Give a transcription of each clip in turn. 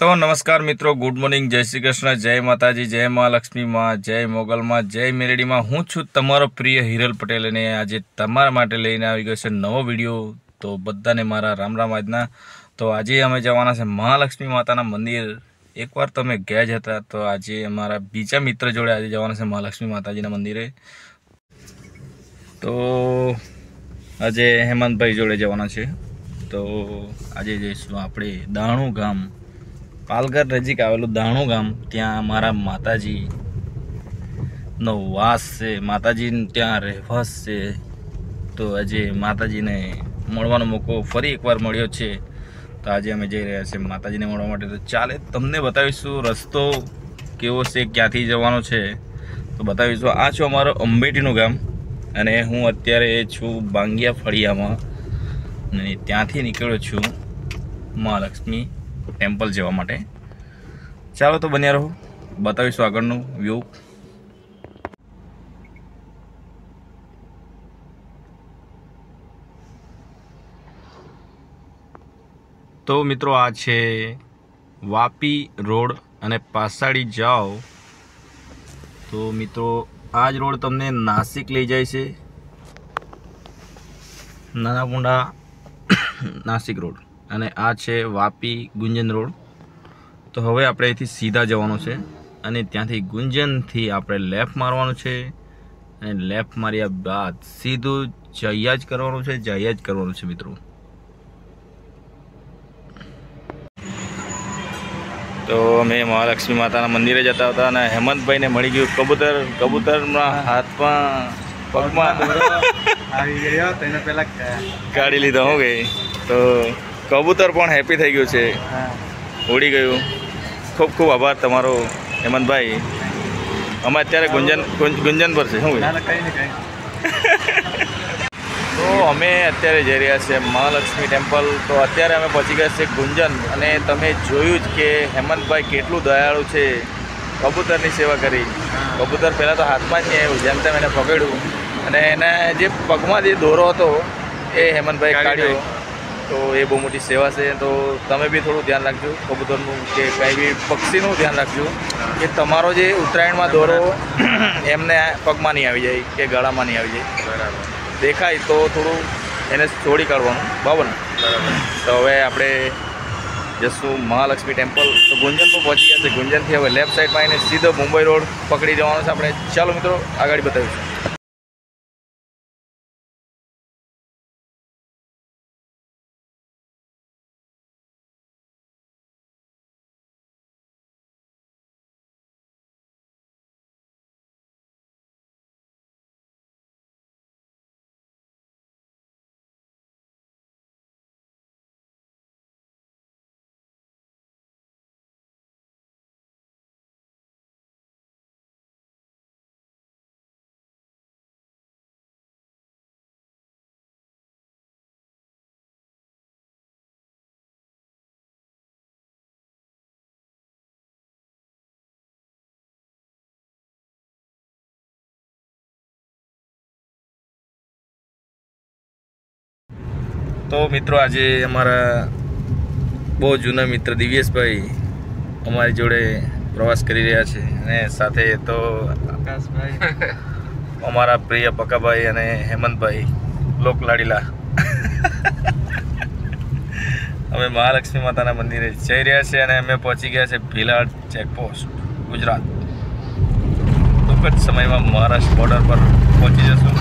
तो नमस्कार मित्रों, गुड मॉर्निंग, जय श्री कृष्ण, जय माताजी, जय महालक्ष्मी माँ, जय मोगल माँ, जय मेलडी माँ। हूँ छूँ तमारो प्रिय हिरल पटेल ने आज तमारा माटे लईने आवी गयो छे नवो विडियो। तो बधाने मारा राम राम आजना। तो आज अमे जवाना छे महालक्ष्मी माताना मंदिर। एक बार तमे ગયા જ હતા, तो आज अमारा बीजा मित्र जोड़े आज जवाना छे महालक्ष्मी माताजीना मंदिरे। तो आज हेमंत भाई जोड़े जवाना छे। तो आज जईशुं आपणे दाणू गाम, पालघर नजीक आवेलू दाणू गाम, त्या मारा माताजी नो वास से, माताजी त्या રહેવાસ છે। तो आज माताजी ने મળવાનો મોકો ફરી એકવાર મળ્યો છે। તો આજે અમે જઈ રહ્યા છીએ માતાજીને મળવા માટે। તો ચાલે તમને બતાવીશું રસ્તો કેવો છે, ક્યાંથી જવાનો છે તો બતાવીશું। આ છે અમારો અંબેટીનું ગામ અને હું અત્યારે છું બાંગિયા ફળિયામાં અને ત્યાંથી નીકળ્યો છું મહાલક્ષ્મી ટેમ્પલ જવા માટે। ચાલો તો બન્યા રહો, બતાવીશું આગળનું વ્યૂ। तो मित्रों आ छे वापी रोड अने पासाड़ी जाओ तो मित्रों आज रोड तमने नासिक लई जाय छे, नानापुंडा नासिक रोड। अने आ छे वापी गुंजन रोड। तो हवे आपणे अहींथी सीधा जवानुं छे अने त्यांथी गुंजनथी आपणे लेफ्ट मारवानुं छे अने लेफ्ट मार्या बाद सीधुं जाया ज करवानुं छे, जाया ज करवानुं छे मित्रों। तो अमे महालक्ष्मी माता मंदिरे जता हता अने हेमंत भाई ने मळी गयुं कबूतर। कबूतरना हाथमां पगमां આવી ગયો તો એને પહેલા કાઢી લીધો हो गई। तो कबूतर पण हेपी થઈ ગયું છે, ઉડી ગયું। ખૂબ ખૂબ આભાર તમારો હેમંત ભાઈ। અમે અત્યારે ગુંજન પર છે શું तो અમે અત્યારે જઈ રહ્યા છે મહાલક્ષ્મી ટેમ્પલ। તો અત્યારે અમે પહોંચી ગયા છે ગુંજન અને તમે જોયું જ કે હેમંતભાઈ કેટલું દયાળુ છે, કબૂતરની સેવા કરી। કબૂતર પહેલાં તો હાથમાં જ નહીં આવ્યું, જેમ તેમ એને પકડ્યું અને એના જે પગમાં જે દોરો હતો એ હેમંતભાઈ કાઢ્યો। તો એ બહુ મોટી સેવા છે। તો તમે બી થોડું ધ્યાન રાખજો કબૂતરનું કે કંઈ બી પક્ષીનું ધ્યાન રાખજો કે તમારો જે ઉત્તરાયણમાં દોરો એમને પગમાં નહીં આવી જાય કે ગળામાં નહીં આવી જાય। બરાબર દેખાય તો થોડું એને છોડી કાઢવાનું, બરાબર ને। તો હવે આપણે જશું મહાલક્ષ્મી ટેમ્પલ। તો ગુંજન પર પહોંચી ગયા છે। ગુંજનથી હવે લેફ્ટ સાઈડમાં આવીને સીધો મુંબઈ રોડ પકડી જવાનું છે આપણે। ચાલો મિત્રો આગળ બતાવીશું। तो मित्रों आज अमरा बहुत जूना मित्र दिव्येश भाई अमरी जोड़े प्रवास करी रह्या छे अने साथे तो आकाश भाई अमरा प्रिय पक्का भाई अने हेमंत भाई लोकलाडीला अमे महालक्ष्मी माताना मंदिरे जई रह्या छे अने अमे पहोंची गया छे भीलाड चेकपोस्ट गुजरात। टूंक ज समयमां महाराष्ट्र बॉर्डर पर पहोंची जशुं।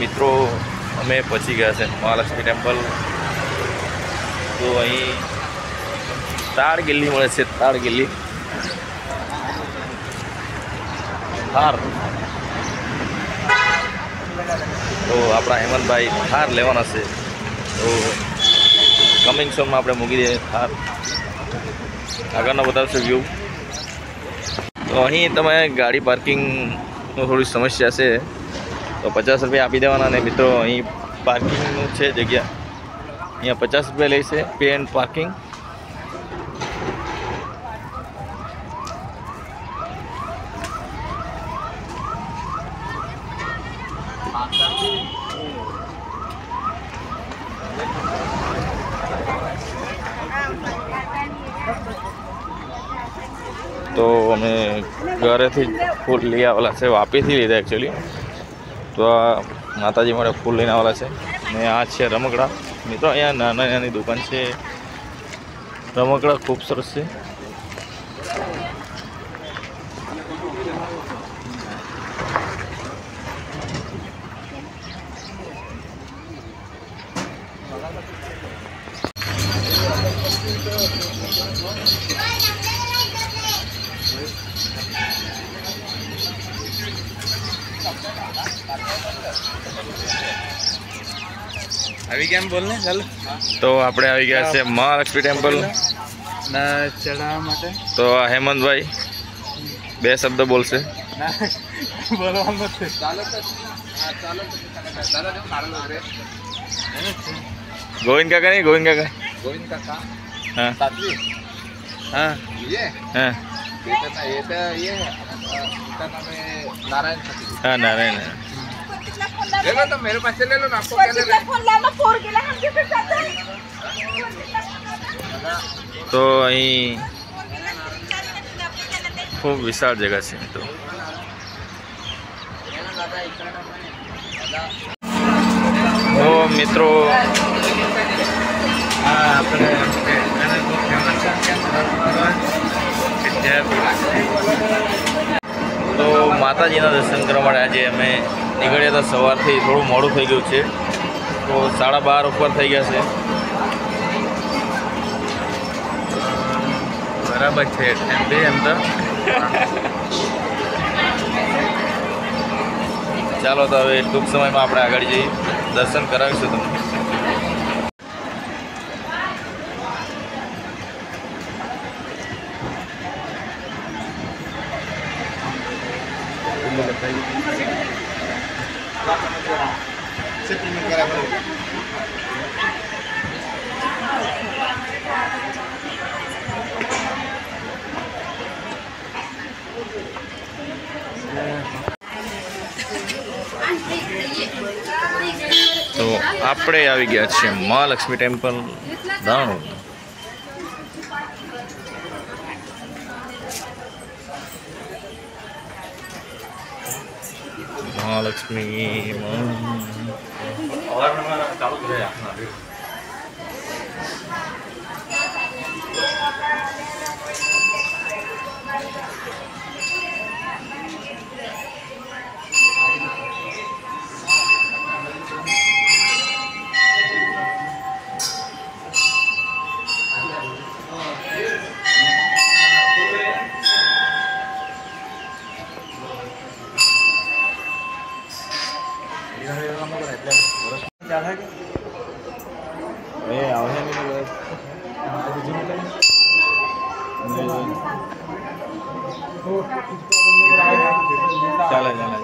મિત્રો અમે પહોંચી ગયા છે મહાલક્ષ્મી ટેમ્પલ. તો અહીં તાળ ગિલ્લી મળે છે, તાળ ગિલ્લી થાર. તો આપણા હેમંતભાઈ થાર લેવાના છે. તો કમિંગ સોનમાં આપણે મૂકી દઈએ થાર. આગળનો બતાવશે વ્યૂ. તો અહીં તમે ગાડી પાર્કિંગનું થોડી સમસ્યા છે, તો 50 રૂપિયા આપી દેવાના. અને મિત્રો અહીં પાર્કિંગનું છે જગ્યા, અહીંયા 50 રૂપિયા લે છે પે એન્ડ પાર્કિંગ. તો અમે ઘરેથી જ ફૂલ લઈ આવેલા છે, વાપીથી લીધા એકચ્યુઅલી. તો આ માતાજી માટે ફૂલ લઈને આવેલા છે. ને આ છે રમકડા. મિત્રો અહીંયા નાની નાની દુકાન છે, રમકડા ખૂબ સરસ છે. આવી ગયા એમ બોલને ચાલો. તો આપણે આવી ગયા છે મહાલક્ષ્મી ટેમ્પલ ના ચડાવવા માટે. તો આ હેમંતભાઈ 2 શબ્દ બોલશે. ના બોલવાનું છે. ગોવિંદ કાકા નહીં, ગોવિંદ કાકા. ગોવિંદ કાકા હા સાત્વી. હા ये હા ये तो ये इसका नाम है नारायण सती. હા નારાયણ. ले लो तो मेरे पास से ले लो ना. आपको क्या लेना है? તો અહીં ખૂબ વિશાળ જગ્યા છે મિત્રો. તો મિત્રો આપણે તો માતાજીના દર્શન કરવા માટે આજે અમે નીકળ્યા હતા સવારથી. થોડું મોડું થઈ ગયું છે, તો 12:30 ઉપર થઈ ગયા છે. બરાબર છે એમ બે એમ તો. ચાલો તો હવે ટૂંક સમયમાં આપણે આગળ જઈએ, દર્શન કરાવીશું તમને. તો આપણે આવી ગયા છીએ મહાલક્ષ્મી ટેમ્પલ દાણું. મહાલક્ષ્મી ચાલે ચાલે.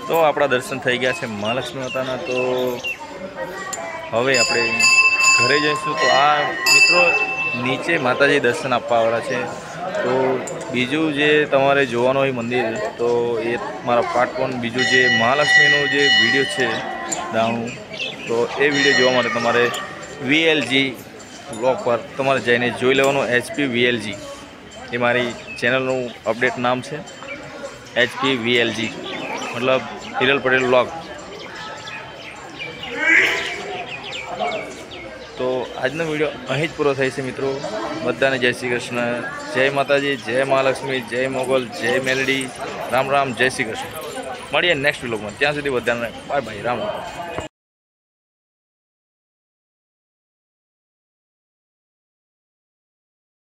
તો આપણા દર્શન થઈ ગયા છે મહાલક્ષ્મી માતાના. તો હવે આપણે ઘરે જઈશું. તો આ મિત્રો નીચે માતાજી દર્શન આપવાવાળા છે. તો બીજું જે તમારે જોવાનું હોય મંદિર, તો એ મારા પાર્ટ 1 બીજું જે મહાલક્ષ્મીનો જે વિડીયો છે દાણું, તો એ વિડીયો જોવા માટે તમારે VLG બ્લોગ પર તમારે જઈને જોઈ લેવાનું. HP VLG એ મારી ચેનલનું અપડેટ નામ છે, HP VLG મતલબ હિરલ પટેલ બ્લોગ. તો આજનો વિડીયો અહીં જ પૂરો થાય છે મિત્રો. બધાને જય શ્રી કૃષ્ણ, જય માતાજી, જય મહાલક્ષ્મી, જય મોગલ, જય મેલડી. રામ રામ, જય શ્રી કૃષ્ણ. મળીએ નેક્સ્ટ વ્લોગમાં. ત્યાં સુધી બધાને બાય બાય, રામ રામ.